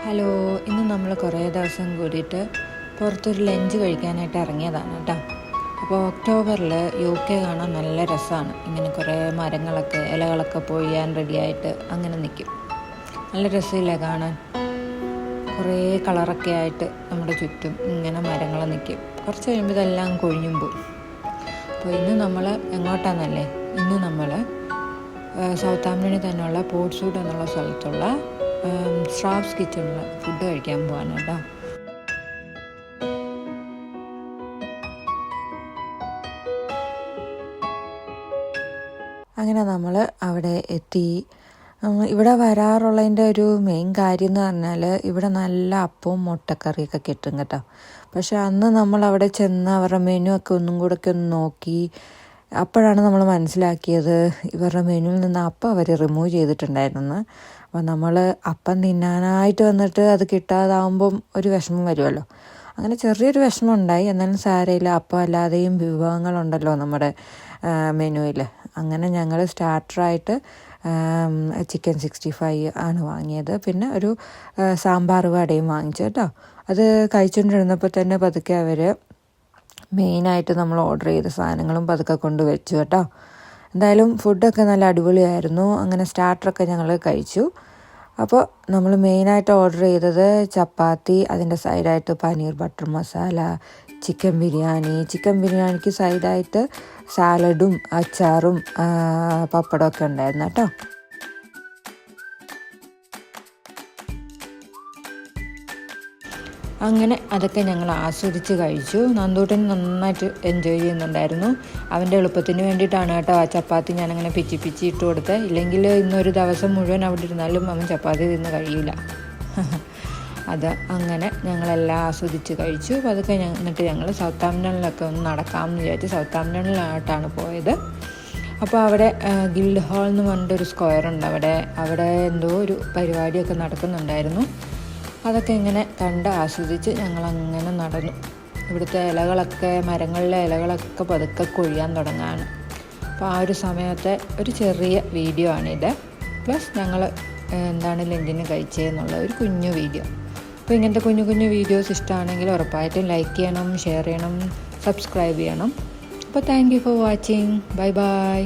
Hello, ഇന്ന് നമ്മൾ കുറേ ദിവസം കൂടിയിട്ട് പുറത്തൊരു ലഞ്ച് കഴിക്കാനായിട്ട് ഇറങ്ങിയതാണ് കേട്ടോ. അപ്പോൾ ഒക്ടോബറിൽ UK കാണാൻ നല്ല രസമാണ്. ഇങ്ങനെ കുറേ മരങ്ങളൊക്കെ ഇലകളൊക്കെ പൊഴിയാൻ റെഡിയായിട്ട് അങ്ങനെ നിൽക്കും. നല്ല രസമില്ലേ കാണാൻ? കുറേ കളറൊക്കെ ആയിട്ട് നമ്മുടെ ചുറ്റും ഇങ്ങനെ മരങ്ങൾ നിൽക്കും. കുറച്ച് കഴിയുമ്പോൾ ഇതെല്ലാം കൊഴിഞ്ഞും പോകും. അപ്പോൾ ഇന്ന് നമ്മൾ എങ്ങോട്ടാണെന്നല്ലേ? ഇന്ന് നമ്മൾ സൗത്താംപ്ടണിൽ തന്നെയുള്ള പോർട്ട്സ്വുഡ് എന്നുള്ള സ്ഥലത്തുള്ള സ്ട്രാബ്സ് കിച്ചണിൽ ഫുഡ് കഴിക്കാൻ പോവാണ് കേട്ടോ. അങ്ങനെ നമ്മൾ അവിടെ എത്തി. ഇവിടെ വരാറുള്ളതിൻ്റെ ഒരു മെയിൻ കാര്യം എന്ന് പറഞ്ഞാൽ ഇവിടെ നല്ല അപ്പവും മുട്ടക്കറിയൊക്കെ കിട്ടും കേട്ടോ. പക്ഷെ അന്ന് നമ്മൾ അവിടെ ചെന്ന് അവരുടെ മെനു ഒക്കെ ഒന്നും കൂടെ ഒക്കെ ഒന്ന് നോക്കി. അപ്പോഴാണ് നമ്മൾ മനസ്സിലാക്കിയത് ഇവരുടെ മെനുവിൽ നിന്ന് അപ്പം അവർ റിമൂവ് ചെയ്തിട്ടുണ്ടായിരുന്നു. അപ്പോൾ നമ്മൾ അപ്പം തിന്നാനായിട്ട് വന്നിട്ട് അത് കിട്ടാതാവുമ്പം ഒരു വിഷമം വരുമല്ലോ. അങ്ങനെ ചെറിയൊരു വിഷമം ഉണ്ടായി. എന്നാലും സാരമില്ല, അപ്പം അല്ലാതെയും വിഭവങ്ങളുണ്ടല്ലോ നമ്മുടെ മെനുവിൽ. അങ്ങനെ ഞങ്ങൾ സ്റ്റാർട്ടറായിട്ട് ചിക്കൻ 65 ആണ് വാങ്ങിയത്. പിന്നെ ഒരു സാമ്പാർ വടയും വാങ്ങിച്ചു കേട്ടോ. അത് കഴിച്ചുകൊണ്ടിരുന്നപ്പോൾ തന്നെ പതുക്കെ അവർ മെയിനായിട്ട് നമ്മൾ ഓർഡർ ചെയ്ത സാധനങ്ങളും പതുക്കെ കൊണ്ട് വെച്ചു കേട്ടോ. എന്തായാലും ഫുഡൊക്കെ നല്ല അടിപൊളിയായിരുന്നു. അങ്ങനെ സ്റ്റാർട്ടറൊക്കെ ഞങ്ങൾ കഴിച്ചു. അപ്പോൾ നമ്മൾ മെയിനായിട്ട് ഓർഡർ ചെയ്തത് ചപ്പാത്തി, അതിൻ്റെ സൈഡായിട്ട് പനീർ ബട്ടർ മസാല, ചിക്കൻ ബിരിയാണിക്ക് സൈഡായിട്ട് സാലഡും അച്ചാറും പപ്പടമൊക്കെ ഉണ്ടായിരുന്നു കേട്ടോ. അങ്ങനെ അതൊക്കെ ഞങ്ങൾ ആസ്വദിച്ച് കഴിച്ചു. നന്ദൂട്ടൻ നന്നായിട്ട് എൻജോയ് ചെയ്യുന്നുണ്ടായിരുന്നു. അവൻ്റെ എളുപ്പത്തിന് വേണ്ടിയിട്ടാണ് കേട്ടോ ആ ചപ്പാത്തി ഞാനങ്ങനെ പിച്ചി ഇട്ട് കൊടുത്തത്. ഇല്ലെങ്കിൽ ഇന്നൊരു ദിവസം മുഴുവൻ അവിടെ ഇരുന്നാലും അവൻ ചപ്പാത്തി തിന്ന് കഴിയില്ല. അത് അങ്ങനെ ഞങ്ങളെല്ലാം ആസ്വദിച്ച് കഴിച്ചു. അപ്പോൾ അതൊക്കെ എന്നിട്ട് ഞങ്ങൾ സൗത്താംപ്ടണിലൊക്കെ ഒന്ന് നടക്കാമെന്ന് വിചാരിച്ച് സൗത്താംപ്ടണിലായിട്ടാണ് പോയത്. അപ്പോൾ അവിടെ ഗിൽഡ് ഹാൾ എന്ന് പറഞ്ഞിട്ടൊരു സ്ക്വയർ ഉണ്ട്. അവിടെ എന്തോ ഒരു പരിപാടിയൊക്കെ നടക്കുന്നുണ്ടായിരുന്നു. അതൊക്കെ ഇങ്ങനെ കണ്ട് ആസ്വദിച്ച് ഞങ്ങളങ്ങനെ നടന്നു. ഇവിടുത്തെ മരങ്ങളിലെ ഇലകളൊക്കെ പതുക്കെ കൊഴിയാൻ തുടങ്ങുകയാണ്. അപ്പോൾ ആ ഒരു സമയത്തെ ഒരു ചെറിയ വീഡിയോ ആണിത്. പ്ലസ് ഞങ്ങൾ എന്താണ് ലഞ്ചിന് കഴിച്ചതെന്നുള്ള ഒരു കുഞ്ഞു വീഡിയോ. അപ്പോൾ ഇങ്ങനത്തെ കുഞ്ഞു വീഡിയോസ് ഇഷ്ടമാണെങ്കിൽ ഉറപ്പായിട്ടും ലൈക്ക് ചെയ്യണം, ഷെയർ ചെയ്യണം, സബ്സ്ക്രൈബ് ചെയ്യണം. അപ്പോൾ thank you for watching. By.